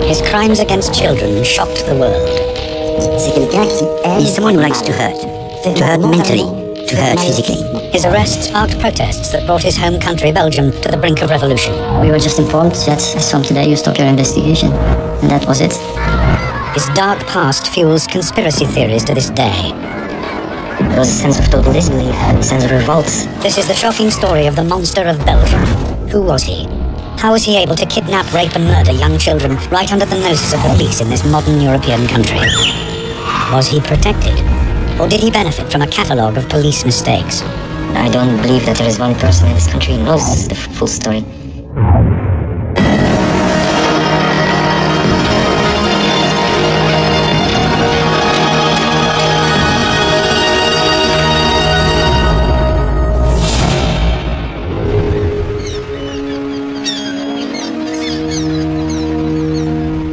His crimes against children shocked the world. He's someone who likes to hurt mentally, to hurt physically. His arrest sparked protests that brought his home country, Belgium, to the brink of revolution. We were just informed that from today you stop your investigation, and that was it. His dark past fuels conspiracy theories to this day. There was a sense of total disbelief, a sense of revolt. This is the shocking story of the monster of Belgium. Who was he? How was he able to kidnap, rape and murder young children right under the noses of the police in this modern European country? Was he protected? Or did he benefit from a catalogue of police mistakes? I don't believe that there is one person in this country who knows the full story.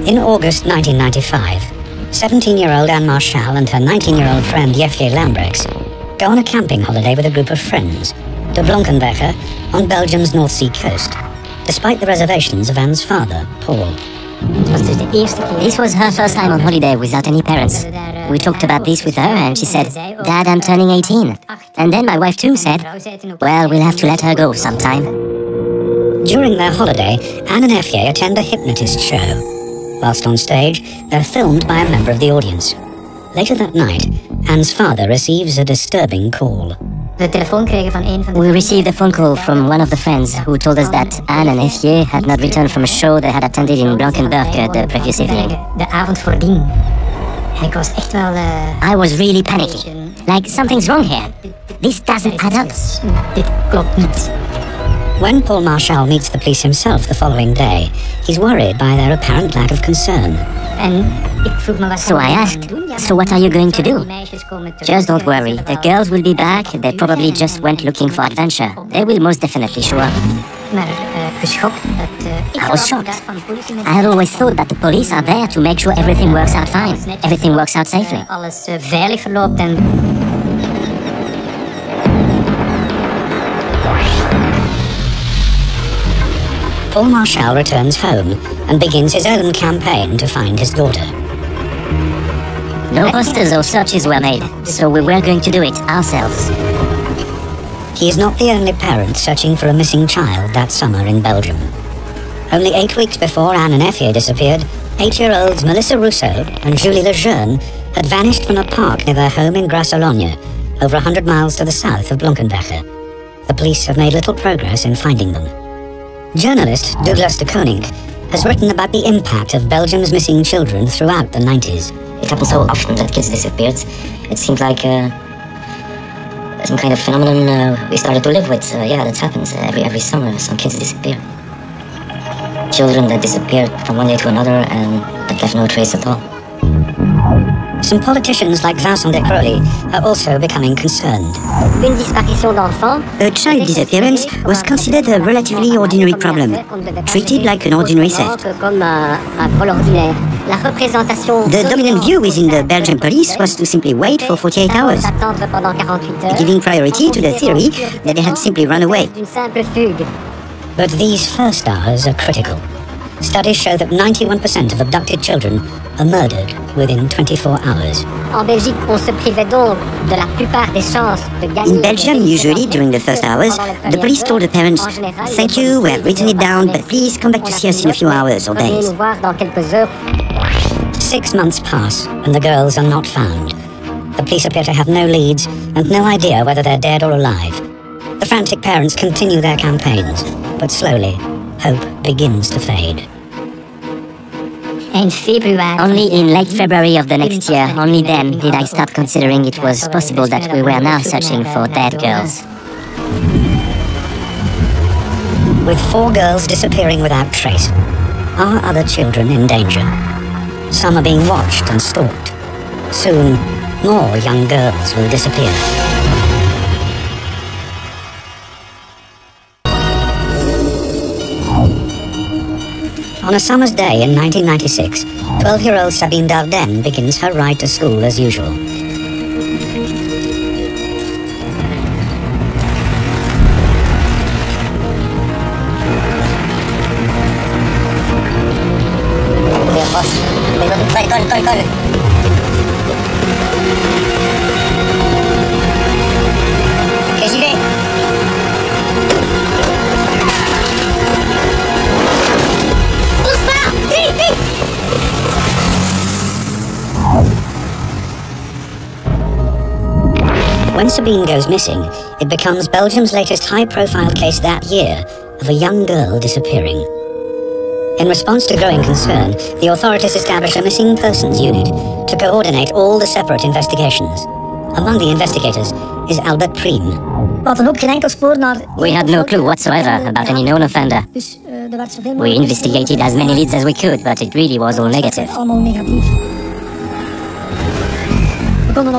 In August 1995, 17-year-old Anne Marchal and her 19-year-old friend Jefje Lambrechts go on a camping holiday with a group of friends to Blankenberge on Belgium's North Sea coast, despite the reservations of Anne's father, Paul. This was her first time on holiday without any parents. We talked about this with her and she said, "Dad, I'm turning 18. And then my wife too said, "Well, we'll have to let her go sometime." During their holiday, Anne and Jefje attend a hypnotist show. Whilst on stage, they're filmed by a member of the audience. Later that night, Anne's father receives a disturbing call. We received a phone call from one of the friends who told us that Anne and Jefje had not returned from a show they had attended in Blankenberge the previous evening. I was really panicky. Like, something's wrong here. This doesn't add up. When Paul Marchal meets the police himself the following day, he's worried by their apparent lack of concern. So I asked, "So what are you going to do?" "Just don't worry, the girls will be back. They probably just went looking for adventure. They will most definitely show up." I was shocked. I had always thought that the police are there to make sure everything works out fine, everything works out safely. Paul Marchal returns home and begins his own campaign to find his daughter. No posters or searches were made, so we were going to do it ourselves. He is not the only parent searching for a missing child that summer in Belgium. Only 8 weeks before Anne and Jefje disappeared, 8-year-olds Melissa Rousseau and Julie Lejeune had vanished from a park near their home in Grasse-Alogne, over 100 miles to the south of Blankenberge. The police have made little progress in finding them. Journalist Douglas de Koning has written about the impact of Belgium's missing children throughout the 90s. It happened so often that kids disappeared. It seemed like some kind of phenomenon we started to live with. Yeah, that happens every summer. Some kids disappear. Children that disappeared from one day to another and that left no trace at all. Some politicians like Vincent de Crowley are also becoming concerned. A child disappearance was considered a relatively ordinary problem, treated like an ordinary theft. The dominant view within the Belgian police was to simply wait for 48 hours, giving priority to the theory that they had simply run away. But these first hours are critical. Studies show that 91% of abducted children are murdered within 24 hours. In Belgium, usually during the first hours, the police told the parents, "Thank you, we have written it down, but please come back to see us in a few hours or days." 6 months pass and the girls are not found. The police appear to have no leads and no idea whether they're dead or alive. The frantic parents continue their campaigns, but slowly, hope begins to fade. Only in late February of the next year, only then did I start considering it was possible that we were now searching for dead girls. With 4 girls disappearing without trace, are other children in danger? Some are being watched and stalked. Soon, more young girls will disappear. On a summer's day in 1996, 12-year-old Sabine Dardenne begins her ride to school as usual. colle. Ok, j'y vais. Pousse pas! Vite, vite! When Sabine goes missing, it becomes Belgium's latest high-profile case that year of a young girl disappearing. In response to growing concern, the authorities establish a missing persons unit to coordinate all the separate investigations. Among the investigators is Albert Priem. We had no clue whatsoever about any known offender. We investigated as many leads as we could, but it really was all negative.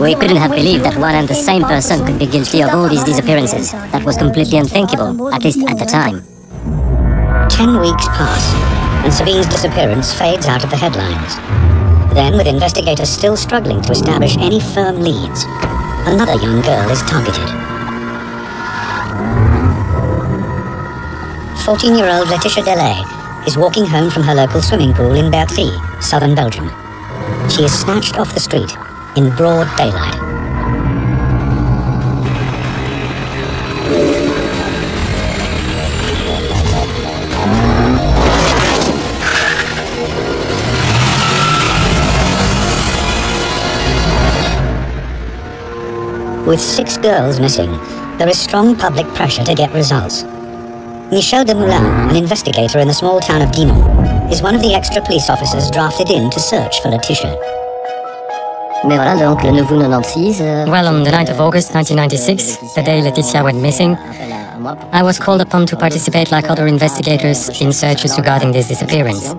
We couldn't have believed that one and the same person could be guilty of all these disappearances. That was completely unthinkable, at least at the time. 10 weeks pass, and Sabine's disappearance fades out of the headlines. Then, with investigators still struggling to establish any firm leads, another young girl is targeted. 14-year-old Laetitia Delay is walking home from her local swimming pool in Bertry, southern Belgium. She is snatched off the street in broad daylight. With 6 girls missing, there is strong public pressure to get results. Michel Demoulin, an investigator in the small town of Dinan, is one of the extra police officers drafted in to search for Laetitia. Mais voilà, donc le 9 août 96. Well, on the 9th of August 1996, the day Laetitia went missing, I was called upon to participate like other investigators in searches regarding this disappearance,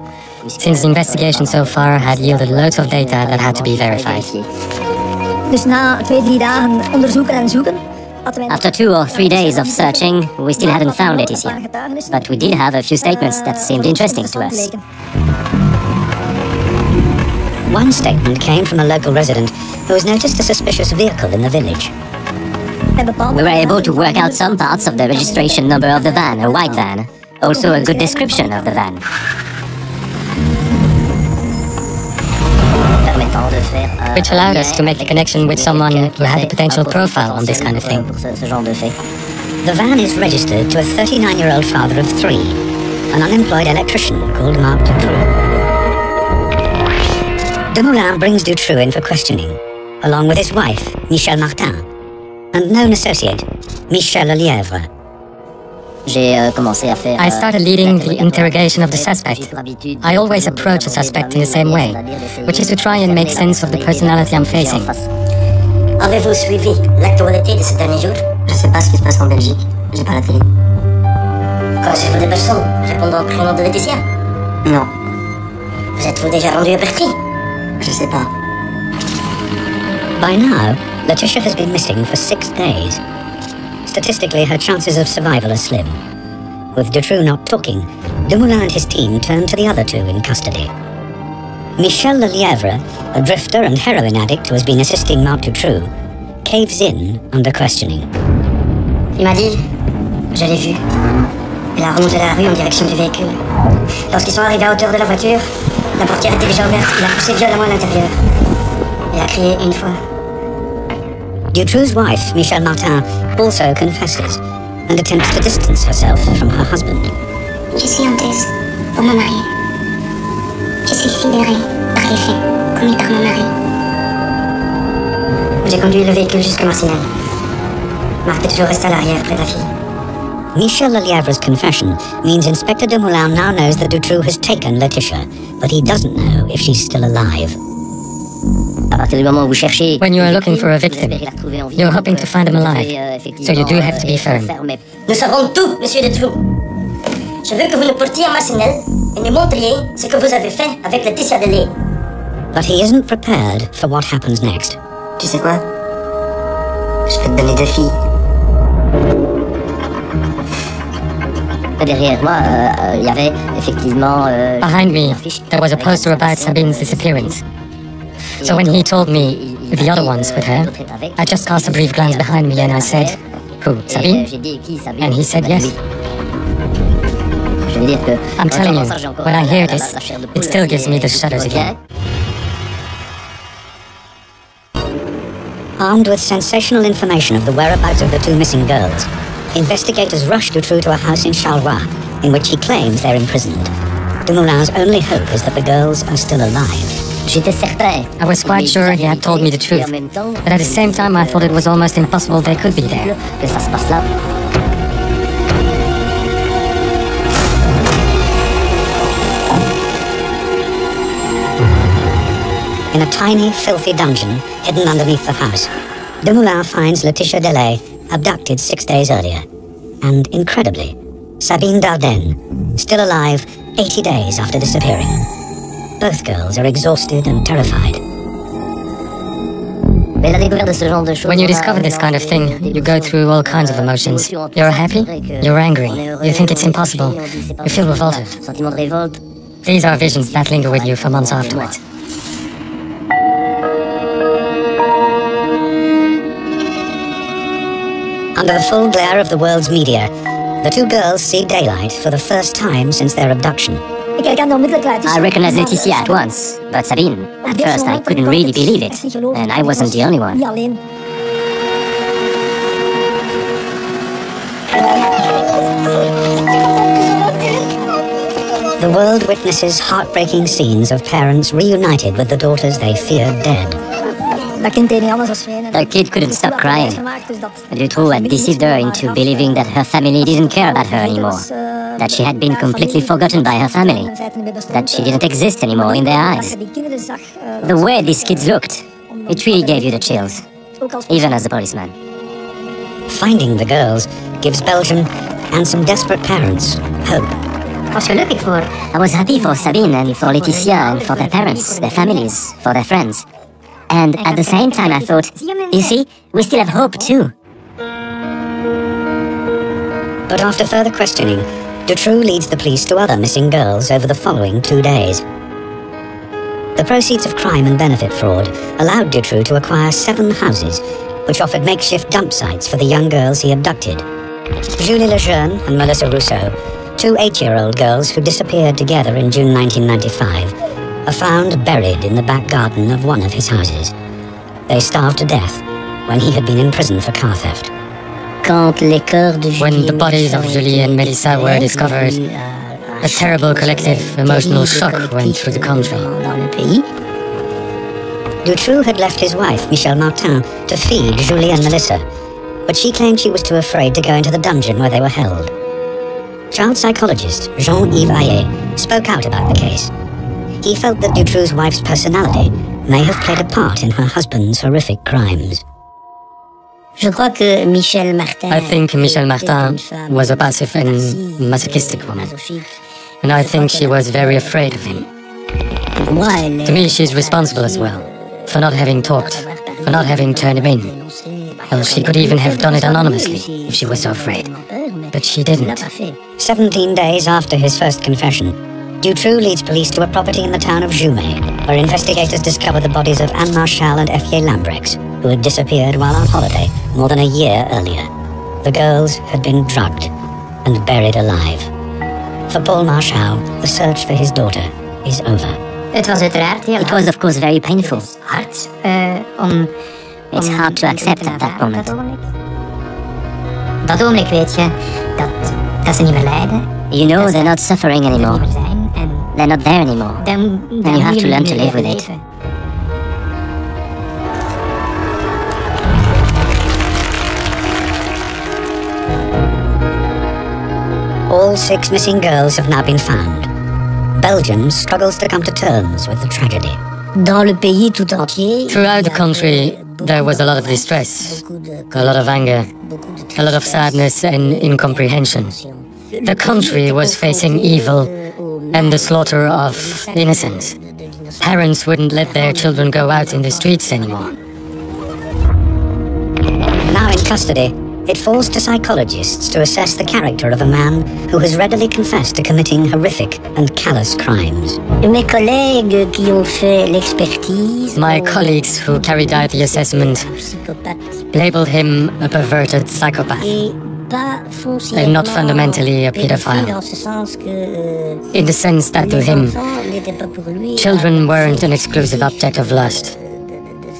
since the investigation so far had yielded loads of data that had to be verified. Dus na 2-3 dagen onderzoeken en zoeken, After 2 or 3 days of searching, we still hadn't found Laetitia. But we did have a few statements that seemed interesting to us. One statement came from a local resident who has noticed a suspicious vehicle in the village. We were able to work out some parts of the registration number of the van, a white van. Also a good description of the van. Which allowed us to make the connection with someone who had a potential profile on this kind of thing. The van is registered to a 39-year-old father of 3, an unemployed electrician called Marc Dutroux. Demoulin brings Dutroux in for questioning, along with his wife, Michel Martin, and known associate, Michel Lelièvre. I started leading the interrogation of the suspect. I always approach a suspect in the same way, which is to try and make sense of the personality I'm facing. Avez-vous suivi l'actualité de ces derniers jours? Je sais pas ce qui se passe en Belgique. J'ai pas la télé. Connaissez-vous des personnes répondant au prénom de Laetitia? Non. Vous êtes-vous déjà rendu à Bertry? Je sais pas. By now, Laetitia has been missing for 6 days. Statistically, her chances of survival are slim. With Dutroux not talking, Demoulin and his team turn to the other 2 in custody. Michel Lelièvre, a drifter and heroin addict who has been assisting Marc Dutroux, caves in under questioning. Il m'a dit, je l'ai vu. Il a remonté la rue en direction du véhicule. Lorsqu'ils sont arrivés à hauteur de la voiture, la portière était déjà ouverte, il a poussé violemment à l'intérieur. Il a crié une fois. Dutroux's wife, Michel Martin, also confesses and attempts to distance herself from her husband. Je suis honteuse pour mon mari. Je suis sidérée par les faits commis par mon mari. J'ai conduit le véhicule jusqu'au Marcinelle. Marc est toujours resté à l'arrière près de la fille. Michel Lelièvre's confession means Inspector Demoulin now knows that Dutroux has taken Laetitia, but he doesn't know if she's still alive. When you are looking for a victim, you're hoping to find them alive, so you do have to be firm. Nous savons tout, Monsieur Dutroux. Je veux que vous nous portiez à Marcinelle et nous montriez ce que vous avez fait avec Laetitia Delay. But he isn't prepared for what happens next. Tu sais quoi? Je peux te donner 2 filles. Derrière moi, il y avait effectivement... Behind me, there was a poster about Sabine's disappearance. So when he told me the other ones with her, I just cast a brief glance behind me and I said, "Who, Sabine?" And he said yes. I'm telling you, when I hear this, it still gives me the shudders again. Armed with sensational information of the whereabouts of the two missing girls, investigators rush Dutroux to a house in Charleroi, in which he claims they're imprisoned. Dumoulin's only hope is that the girls are still alive. I was quite sure he had told me the truth, but at the same time I thought it was almost impossible they could be there. In a tiny, filthy dungeon hidden underneath the house, Dumoulin finds Laetitia Delay abducted 6 days earlier. And incredibly, Sabine Dardenne, still alive 80 days after disappearing. Both girls are exhausted and terrified. When you discover this kind of thing, you go through all kinds of emotions. You're happy, you're angry, you think it's impossible, you feel revolted. These are visions that linger with you for months afterwards. Under the full glare of the world's media, the two girls see daylight for the first time since their abduction. I recognized Laetitia at once, but Sabine, at first I couldn't really believe it, and I wasn't the only one. The world witnesses heartbreaking scenes of parents reunited with the daughters they feared dead. The kid couldn't stop crying. Dutroux had deceived her into believing that her family didn't care about her anymore, that she had been completely forgotten by her family, that she didn't exist anymore in their eyes. The way these kids looked, it really gave you the chills, even as a policeman. Finding the girls gives Belgium and some desperate parents hope. What you're looking for? I was happy for Sabine and for Laetitia and for their parents, their families, for their friends. And at the same time I thought, you see, we still have hope too. But after further questioning, Dutroux leads the police to other missing girls over the following 2 days. The proceeds of crime and benefit fraud allowed Dutroux to acquire 7 houses, which offered makeshift dump sites for the young girls he abducted. Julie Lejeune and Melissa Rousseau, 2 8-year-old girls who disappeared together in June 1995, are found buried in the back garden of one of his houses. They starved to death when he had been in prison for car theft. When the bodies of Julie and Melissa were discovered, a terrible collective emotional shock went through the country. Dutroux had left his wife, Michelle Martin, to feed Julie and Melissa, but she claimed she was too afraid to go into the dungeon where they were held. Child psychologist Jean-Yves Ayer spoke out about the case. He felt that Dutroux's wife's personality may have played a part in her husband's horrific crimes. I think Michelle Martin was a passive and masochistic woman, and I think she was very afraid of him. To me, she's responsible as well, for not having talked, for not having turned him in. Hell, she could even have done it anonymously if she was so afraid, but she didn't. 17 days after his first confession, Dutroux leads police to a property in the town of Jumet, where investigators discover the bodies of Anne Marchal and F.J. Lambrex, who had disappeared while on holiday more than a year earlier. The girls had been drugged and buried alive. For Paul Marchal, the search for his daughter is over. It was of course very painful. It's hard to accept at that moment. You know they're not suffering anymore. They're not there anymore. And you have to learn to live with it. All 6 missing girls have now been found. Belgium struggles to come to terms with the tragedy. Throughout the country, there was a lot of distress, a lot of anger, a lot of sadness and incomprehension. The country was facing evil and the slaughter of innocents. Parents wouldn't let their children go out in the streets anymore. Now in custody, it falls to psychologists to assess the character of a man who has readily confessed to committing horrific and callous crimes. My colleagues who carried out the assessment labeled him a perverted psychopath, and not fundamentally a pedophile, in the sense that to him, children weren't an exclusive object of lust.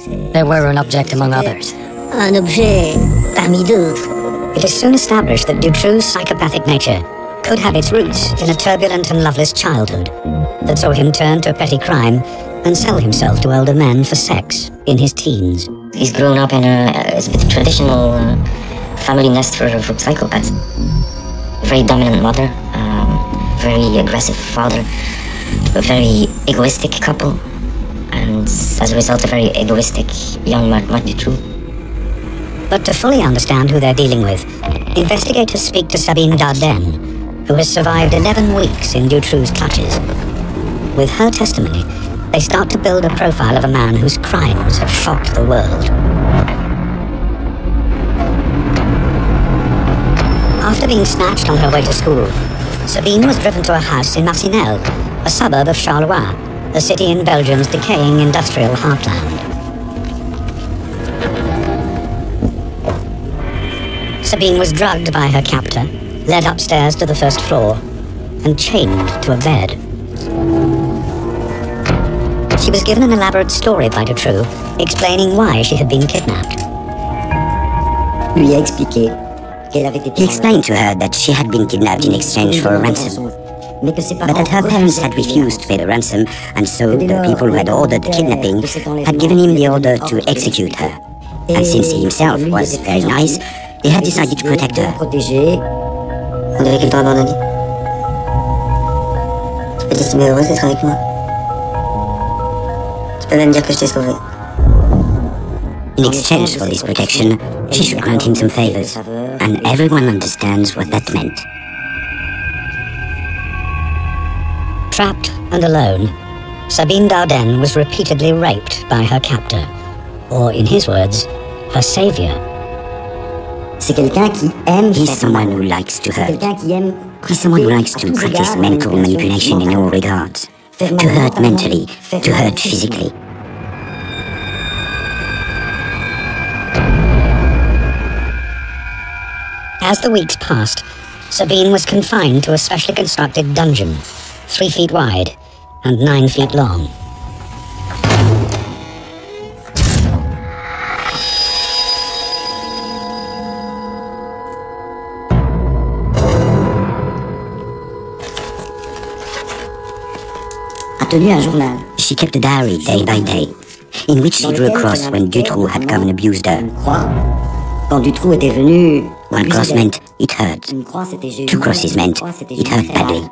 They were an object among others. Un objet parmi d'autres. It is soon established that Dutroux's psychopathic nature could have its roots in a turbulent and loveless childhood that saw him turn to petty crime and sell himself to older men for sex in his teens. He's grown up in a traditional family nest for psychopaths. Very dominant mother, very aggressive father, a very egoistic couple, and as a result, a very egoistic young Marc Dutroux. But to fully understand who they're dealing with, investigators speak to Sabine Dardenne, who has survived 11 weeks in Dutroux's clutches. With her testimony, they start to build a profile of a man whose crimes have shocked the world. After being snatched on her way to school, Sabine was driven to a house in Marcinelle, a suburb of Charleroi, a city in Belgium's decaying industrial heartland. Sabine was drugged by her captor, led upstairs to the first floor, and chained to a bed. She was given an elaborate story by Dutroux, explaining why she had been kidnapped. He explained to her that she had been kidnapped in exchange for a ransom, but that her parents had refused to pay the ransom, and so the people who had ordered the kidnapping had given him the order to execute her. And since he himself was very nice, he had decided to protect her. On dirait qu'il t'a abandonné. Tu peux t'estimer heureuse d'être avec moi. Tu peux même dire que je t'ai sauvé. In exchange for this protection, she should grant him some favors, and everyone understands what that meant. Trapped and alone, Sabine Dardenne was repeatedly raped by her captor, or in his words, her savior. He's someone who likes to hurt. He's someone who likes to practice mental manipulation in all regards. To hurt mentally, to hurt physically. As the weeks passed, Sabine was confined to a specially constructed dungeon, 3 feet wide and 9 feet long. She kept a diary day by day, in which she drew a cross when Dutroux had come and abused her. One cross meant it hurt. 2 crosses meant it hurt badly.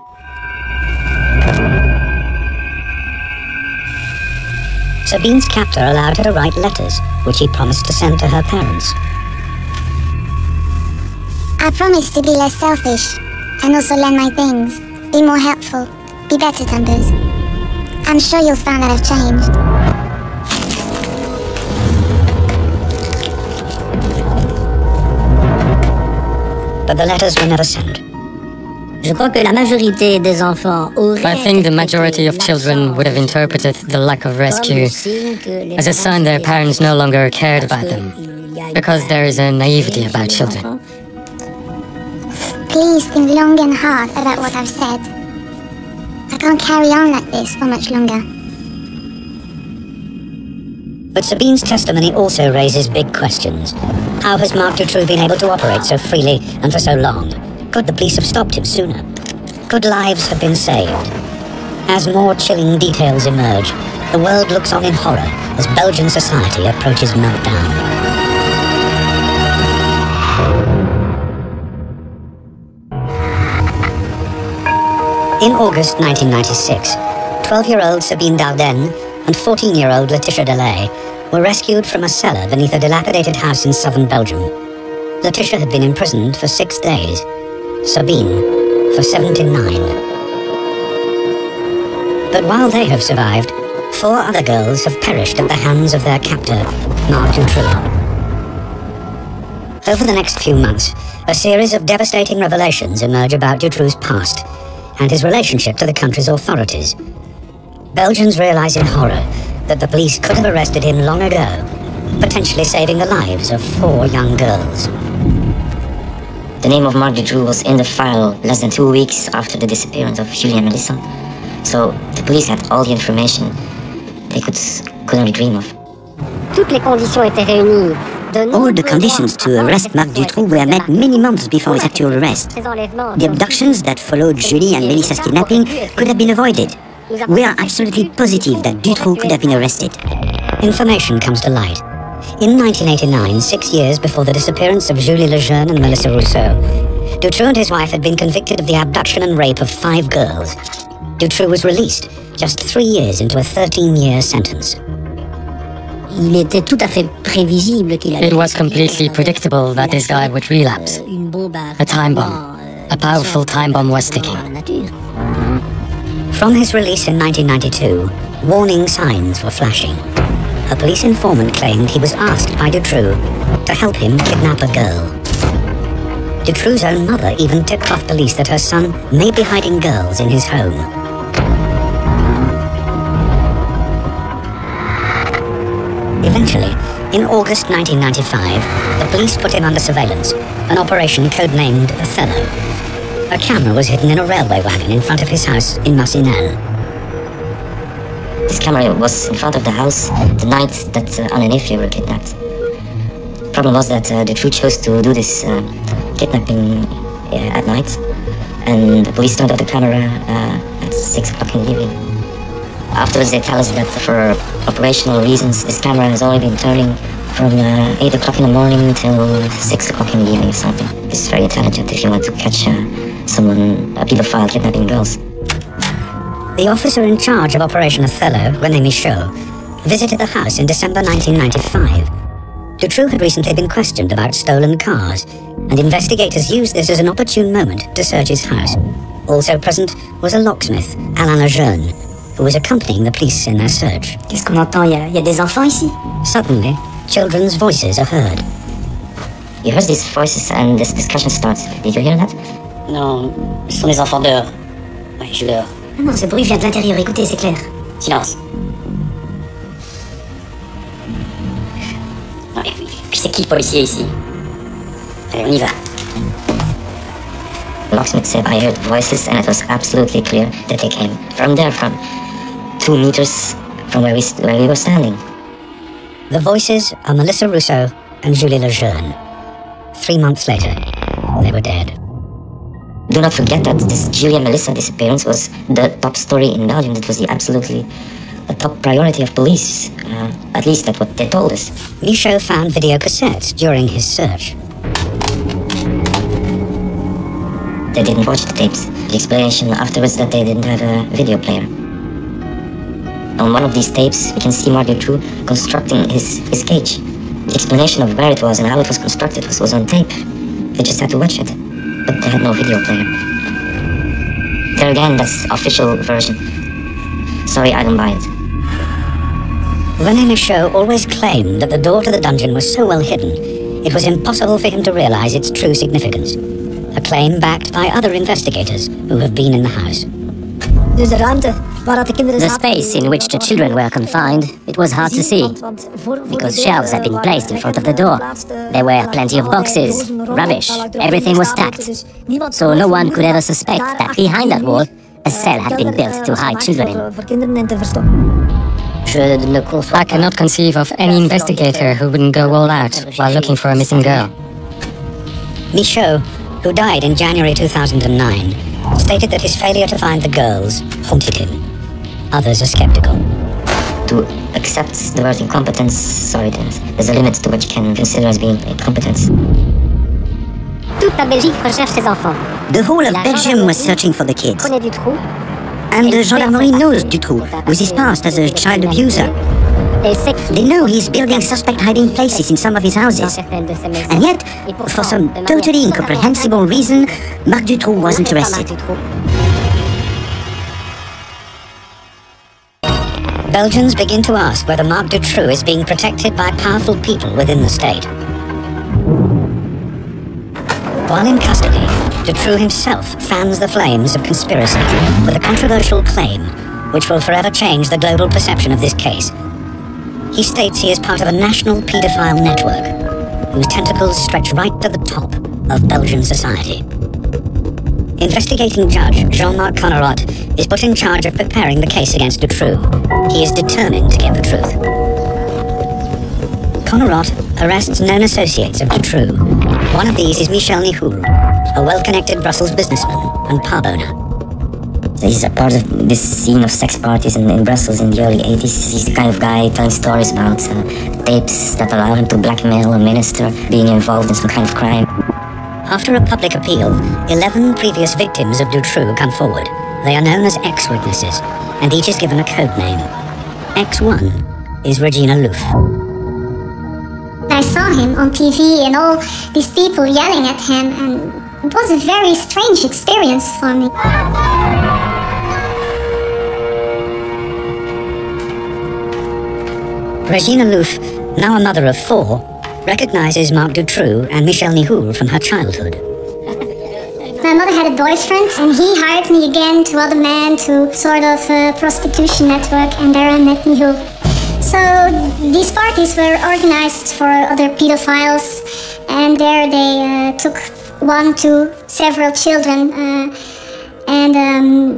Sabine's captor allowed her to write letters, which he promised to send to her parents. I promise to be less selfish and also lend my things, be more helpful, be better tempers. I'm sure you'll find that I've changed. But the letters were never sent. I think the majority of children would have interpreted the lack of rescue as a sign their parents no longer cared about them, because there is a naivety about children. Please think long and hard about what I've said. I can't carry on like this for much longer. But Sabine's testimony also raises big questions. How has Marc Dutroux been able to operate so freely and for so long? Could the police have stopped him sooner? Could lives have been saved? As more chilling details emerge, the world looks on in horror as Belgian society approaches meltdown. In August 1996, 12-year-old Sabine Dardenne and 14-year-old Laetitia Delay were rescued from a cellar beneath a dilapidated house in southern Belgium. Laetitia had been imprisoned for 6 days, Sabine for 79. But while they have survived, 4 other girls have perished at the hands of their captor, Marc Dutroux. Over the next few months, a series of devastating revelations emerge about Dutroux's past and his relationship to the country's authorities. Belgians realize in horror that the police could have arrested him long ago, potentially saving the lives of 4 young girls. The name of Marc Dutroux was in the file less than 2 weeks after the disappearance of Julie and Melissa, so the police had all the information they could only dream of. All the conditions to arrest Marc Dutroux were met many months before his actual arrest. The abductions that followed Julie and Melissa's kidnapping could have been avoided. We are absolutely positive that Dutroux could have been arrested. Information comes to light. In 1989, 6 years before the disappearance of Julie Lejeune and Melissa Rousseau, Dutroux and his wife had been convicted of the abduction and rape of 5 girls. Dutroux was released just 3 years into a 13-year sentence. It was completely predictable that this guy would relapse. A time bomb. A powerful time bomb was ticking. From his release in 1992, warning signs were flashing. A police informant claimed he was asked by Dutroux to help him kidnap a girl. Dutroux's own mother even tipped off police that her son may be hiding girls in his home. Eventually, in August 1995, the police put him under surveillance, an operation codenamed Othello. A camera was hidden in a railway wagon in front of his house in Marcinelle. This camera was in front of the house the night that Anne and Effie were kidnapped. The problem was that Dutroux chose to do this kidnapping at night, and the police turned off the camera at 6 o'clock in the evening. Afterwards, they tell us that for operational reasons, this camera has only been turning from 8 o'clock in the morning till 6 o'clock in the evening or something. This is very intelligent if you want to catch someone, a pedophile kidnapping girls. The officer in charge of Operation Othello, René Michaud, visited the house in December 1995. Dutroux had recently been questioned about stolen cars, and investigators used this as an opportune moment to search his house. Also present was a locksmith, Alain Lejeune, who was accompanying the police in their search. Qu'est-ce qu'on entend? Il y a des enfants ici? Suddenly, children's voices are heard. You heard these voices and this discussion starts. Did you hear that? Non, ce sont les enfants dehors. Oui, je suis dehors. Non, ce bruit vient de l'intérieur, écoutez, c'est clair. Silence. Ouais, puis c'est qui le policier ici? Allez, on y va. The locksmith said I heard voices and it was absolutely clear that they came from there, from 2 meters from where we were standing. The voices are Melissa Rousseau and Julie Lejeune. 3 months later, they were dead. Do not forget that this Julie and Melissa disappearance was the top story in Belgium. It was absolutely the top priority of police. At least that's what they told us. Michaud found video cassettes during his search. They didn't watch the tapes. The explanation afterwards that they didn't have a video player. On one of these tapes, we can see Marc Dutroux constructing his cage. The explanation of where it was and how it was constructed was on tape. They just had to watch it. But they had no video player. There again, that's official version. Sorry, I don't buy it. René Michaud always claimed that the door to the dungeon was so well hidden, it was impossible for him to realize its true significance. A claim backed by other investigators who have been in the house. The space in which the children were confined, it was hard to see, because shelves had been placed in front of the door. There were plenty of boxes, rubbish, everything was stacked. So no one could ever suspect that behind that wall, a cell had been built to hide children in. I cannot conceive of any investigator who wouldn't go all out while looking for a missing girl. Michaud, who died in January 2009, stated that his failure to find the girls haunted him. Others are skeptical. To accept the word incompetence, sorry, there's a limit to what you can consider as being incompetence. The whole of Belgium was searching for the kids. And the gendarmerie knows Dutroux, with his past as a child abuser. They know he's building suspect hiding places in some of his houses. And yet, for some totally incomprehensible reason, Marc Dutroux wasn't arrested. Belgians begin to ask whether Marc Dutroux is being protected by powerful people within the state. While in custody, Dutroux himself fans the flames of conspiracy with a controversial claim which will forever change the global perception of this case. He states he is part of a national paedophile network whose tentacles stretch right to the top of Belgian society. Investigating judge Jean-Marc Connerot is put in charge of preparing the case against Dutroux. He is determined to get the truth. Connerotte arrests known associates of Dutroux. One of these is Michel Nihoul, a well-connected Brussels businessman and pub owner. So he's a part of this scene of sex parties in Brussels in the early 80s. He's the kind of guy telling stories about tapes that allow him to blackmail a minister being involved in some kind of crime. After a public appeal, 11 previous victims of Dutroux come forward. They are known as ex-witnesses, and each is given a code name. X1 is Regina Louf. I saw him on TV and all these people yelling at him, and it was a very strange experience for me. Regina Louf, now a mother of 4, recognizes Marc Dutroux and Michel Nihoul from her childhood. My mother had a boyfriend, and he hired me again to other men to sort of a prostitution network, and there I met Nihoul. So these parties were organized for other pedophiles, and there they took 1 to several children, and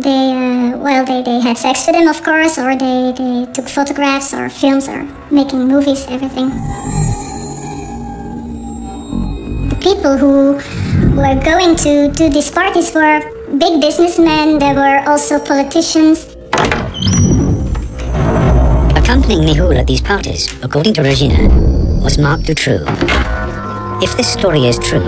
they had sex with them, of course, or they took photographs or films or making movies, everything. The people who were going to do these parties were big businessmen. There were also politicians. Accompanying Nihoul at these parties, according to Regina, was Marc Dutroux. If this story is true,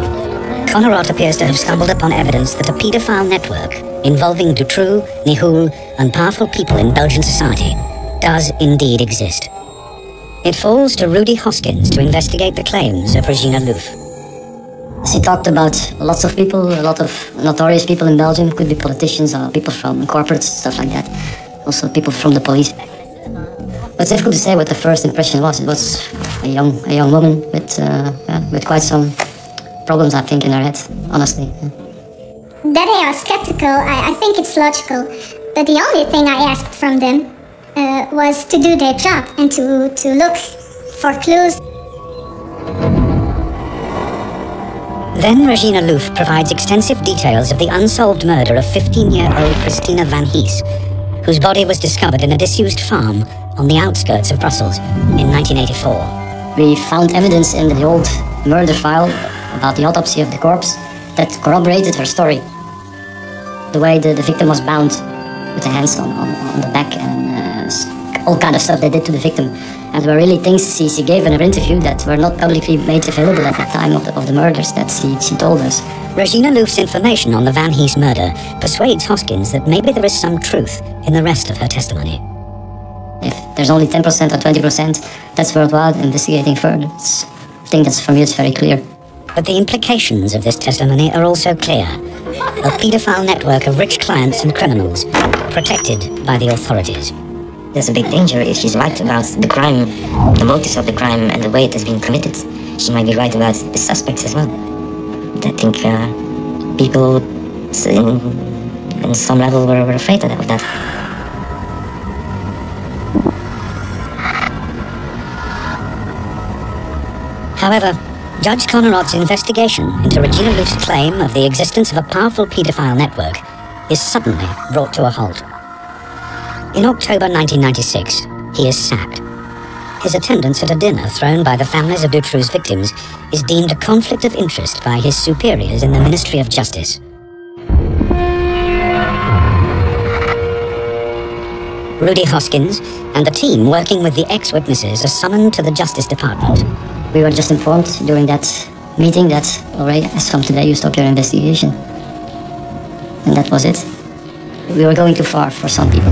Connerotte appears to have stumbled upon evidence that a paedophile network involving Dutroux, Nihoul, and powerful people in Belgian society does indeed exist. It falls to Rudy Hoskins to investigate the claims of Regina Louf. She talked about lots of people, a lot of notorious people in Belgium. Could be politicians or people from corporates, stuff like that. Also people from the police. But it's difficult to say what the first impression was. It was a young woman with quite some problems, I think, in her head, honestly. That they are skeptical, I think it's logical. But the only thing I asked from them was to do their job and to look for clues. Then Regina Louf provides extensive details of the unsolved murder of 15-year-old Christina Van Hees, whose body was discovered in a disused farm on the outskirts of Brussels in 1984. We found evidence in the old murder file about the autopsy of the corpse that corroborated her story. The way the victim was bound with the hands on the back and all kind of stuff they did to the victim. And there were really things she gave in her interview that were not publicly made available at the time of the murders that she told us. Regina Louf's information on the Van Hees murder persuades Hoskins that maybe there is some truth in the rest of her testimony. If there's only 10% or 20%, that's worthwhile investigating further. I think that's, for me, it's very clear. But the implications of this testimony are also clear. A paedophile network of rich clients and criminals, protected by the authorities. There's a big danger if she's right about the crime, the motives of the crime and the way it has been committed. She might be right about the suspects as well. I think people in some level were afraid of that. However, Judge Connerotte's investigation into Regina Louf's claim of the existence of a powerful paedophile network is suddenly brought to a halt. In October 1996, he is sacked. His attendance at a dinner thrown by the families of Dutroux's victims is deemed a conflict of interest by his superiors in the Ministry of Justice. Rudy Hoskins and the team working with the ex-witnesses are summoned to the Justice Department. We were just informed during that meeting that, alright, as from today you stop your investigation. And that was it. We were going too far for some people.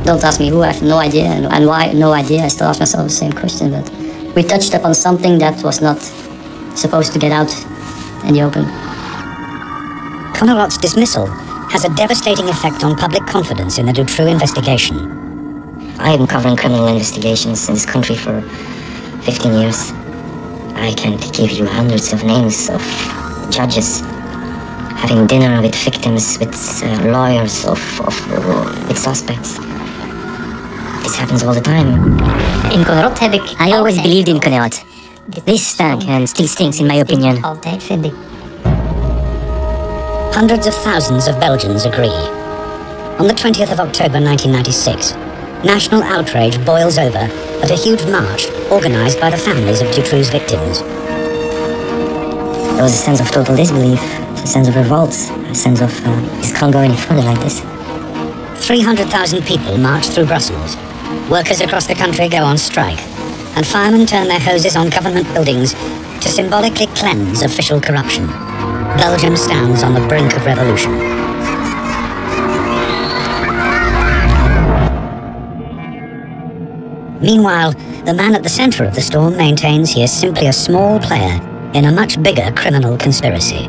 Don't ask me who, I have no idea, and why, no idea. I still ask myself the same question, but we touched upon something that was not supposed to get out in the open. Connerotte's dismissal has a devastating effect on public confidence in the Dutroux investigation. I've been covering criminal investigations in this country for 15 years. I can give you hundreds of names of judges having dinner with victims, with lawyers, with suspects. This happens all the time. In Connerotte heb ik... I always believed in Connerotte. This stank and still stinks in my opinion. Hundreds of thousands of Belgians agree. On the 20th of October 1996, national outrage boils over at a huge march organised by the families of Dutroux's victims. There was a sense of total disbelief, a sense of revolt, a sense of, this can't go any further like this. 300,000 people march through Brussels. Workers across the country go on strike, and firemen turn their hoses on government buildings to symbolically cleanse official corruption. Belgium stands on the brink of revolution. Meanwhile, the man at the centre of the storm maintains he is simply a small player in a much bigger criminal conspiracy,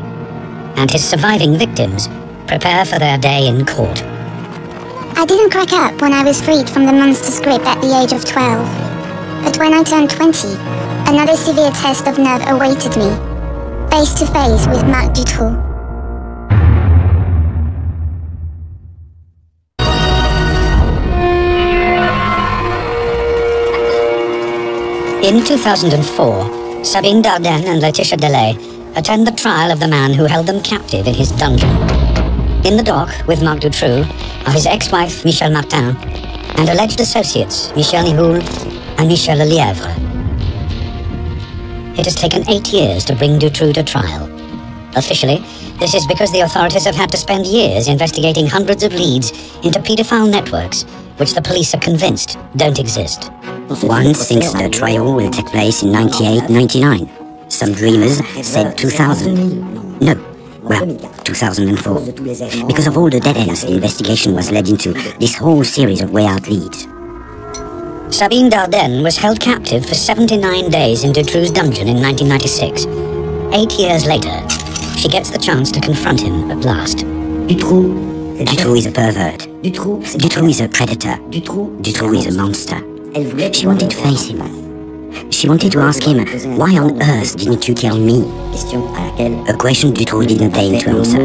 and his surviving victims prepare for their day in court. I didn't crack up when I was freed from the monster's grip at the age of 12. But when I turned 20, another severe test of nerve awaited me, face to face with Marc Dutroux. In 2004, Sabine Dardenne and Laetitia Delay attend the trial of the man who held them captive in his dungeon. In the dock with Marc Dutroux are his ex-wife Michel Martin and alleged associates Michel Nihoul and Michel Lelièvre. It has taken 8 years to bring Dutroux to trial. Officially, this is because the authorities have had to spend years investigating hundreds of leads into paedophile networks which the police are convinced don't exist. One thinks the trial will take place in 98-99. Some dreamers said 2000. No. Well, 2004. Because of all the dead ends, the investigation was led into this whole series of way out leads. Sabine Dardenne was held captive for 79 days in Dutroux's dungeon in 1996. 8 years later, she gets the chance to confront him at last. Dutroux is a pervert. Dutroux is a predator. Dutroux is a monster. She wanted to face him. She wanted to ask him, why on earth didn't you tell me? A question Dutroux didn't deign to answer.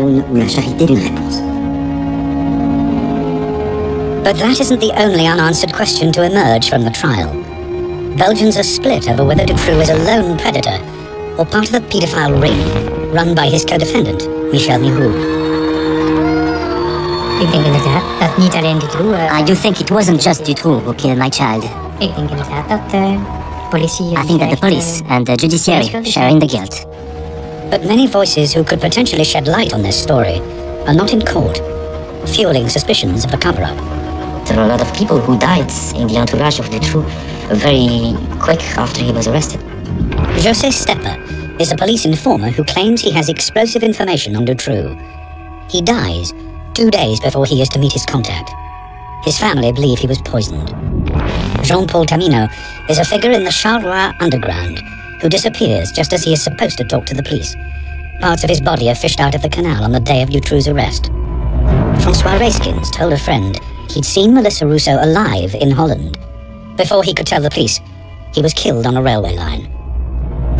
But that isn't the only unanswered question to emerge from the trial. Belgians are split over whether Dutroux is a lone predator or part of the paedophile ring run by his co-defendant, Michel Nihoul. Ik denk inderdaad dat niet alleen Dutroux... I do think it wasn't just Dutroux who killed my child. Ik denk inderdaad dat de politie... I think that the police and the judiciary share in the guilt. But many voices who could potentially shed light on this story are not in court, fueling suspicions of a cover-up. There are a lot of people who died in the entourage of Dutroux very quick after he was arrested. José Stepper is a police informer who claims he has explosive information on Dutroux. He dies 2 days before he is to meet his contact. His family believe he was poisoned. Jean-Paul Tamino is a figure in the Charleroi underground who disappears just as he is supposed to talk to the police. Parts of his body are fished out of the canal on the day of Dutroux's arrest. François Rayskins told a friend he'd seen Melissa Rousseau alive in Holland. Before he could tell the police, he was killed on a railway line.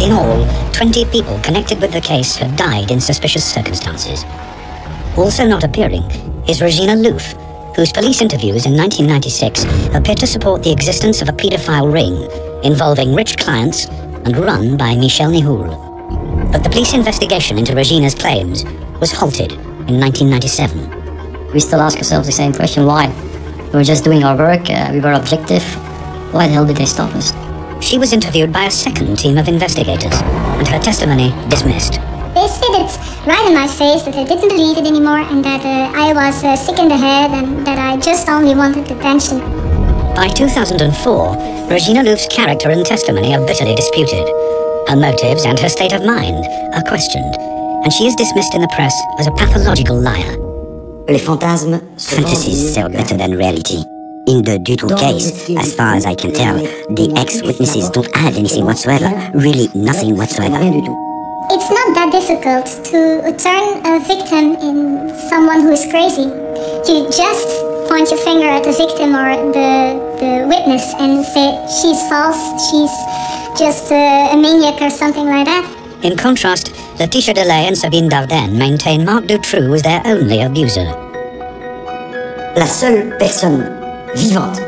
In all, 20 people connected with the case had died in suspicious circumstances. Also not appearing is Regina Louf, whose police interviews in 1996 appear to support the existence of a paedophile ring involving rich clients and run by Michel Nihoul. But the police investigation into Regina's claims was halted in 1997. We still ask ourselves the same question, why? We were just doing our work, we were objective. Why the hell did they stop us? She was interviewed by a second team of investigators, and her testimony dismissed. They said it right in my face that I didn't believe it anymore and that I was sick in the head and that I just only wanted attention. By 2004, Regina Louf's character and testimony are bitterly disputed. Her motives and her state of mind are questioned, and she is dismissed in the press as a pathological liar. Fantasies sell better than reality. In the Dutroux case, as far as I can tell, the ex-witnesses don't add anything whatsoever, really nothing whatsoever. It's not that difficult to turn a victim in someone who is crazy. You just point your finger at the victim or the witness and say, she's false, she's just a maniac or something like that. In contrast, Laetitia Delay and Sabine Dardenne maintain Marc Dutroux was their only abuser. La seule personne vivante.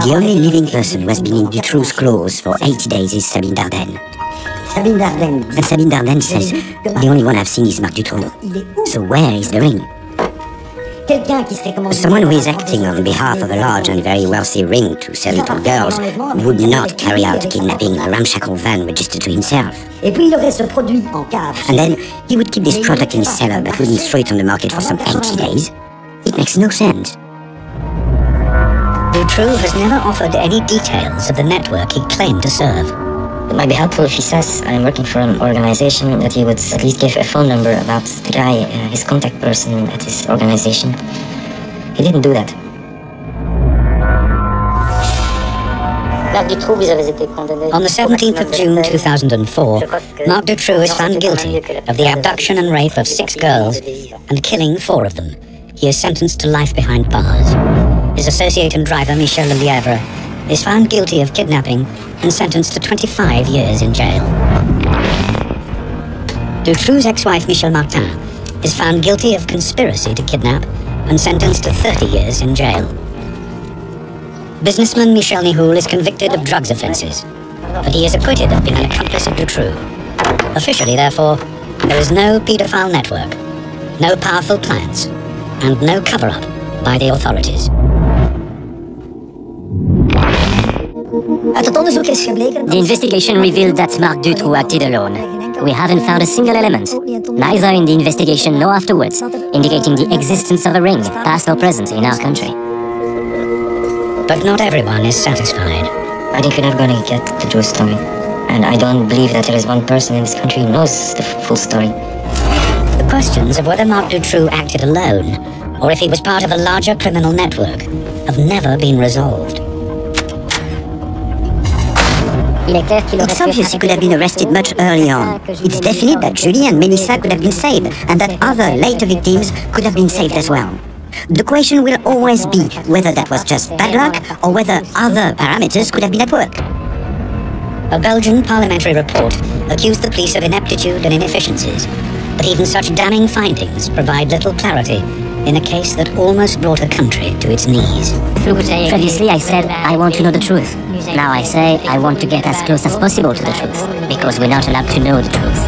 The only living person who has been in Dutroux's claws for 80 days is Sabine Dardenne. And Sabine Dardenne says, the only one I've seen is Marc Dutroux. So where is the ring? Someone who is acting on behalf of a large and very wealthy ring to sell little girls would not carry out kidnapping in a ramshackle van registered to himself. And then he would keep this product in his cellar but wouldn't throw it on the market for some 80 days. It makes no sense. Dutroux has never offered any details of the network he claimed to serve. It might be helpful if he says I'm working for an organization that he would at least give a phone number about the guy, his contact person at his organization. He didn't do that. On the 17th of June 2004, Marc Dutroux is found guilty of the abduction and rape of 6 girls and killing 4 of them. He is sentenced to life behind bars. His associate and driver, Michel Lelièvre, is found guilty of kidnapping and sentenced to 25 years in jail. Dutroux's ex-wife, Michelle Martin, is found guilty of conspiracy to kidnap and sentenced to 30 years in jail. Businessman Michel Nihoul is convicted of drugs offences, but he is acquitted of being an accomplice of Dutroux. Officially, therefore, there is no paedophile network, no powerful plans, and no cover-up by the authorities. The investigation revealed that Marc Dutroux acted alone. We haven't found a single element, neither in the investigation nor afterwards, indicating the existence of a ring, past or present, in our country. But not everyone is satisfied. I think we're not going to get the true story. And I don't believe that there is one person in this country who knows the full story. The questions of whether Marc Dutroux acted alone, or if he was part of a larger criminal network, have never been resolved. It's obvious he could have been arrested much earlier on. It's definite that Julie and Melissa could have been saved, and that other later victims could have been saved as well. The question will always be whether that was just bad luck, or whether other parameters could have been at work. A Belgian parliamentary report accused the police of ineptitude and inefficiencies, but even such damning findings provide little clarity in a case that almost brought a country to its knees. Previously I said I want to know the truth. Now I say I want to get as close as possible to the truth, because we're not allowed to know the truth.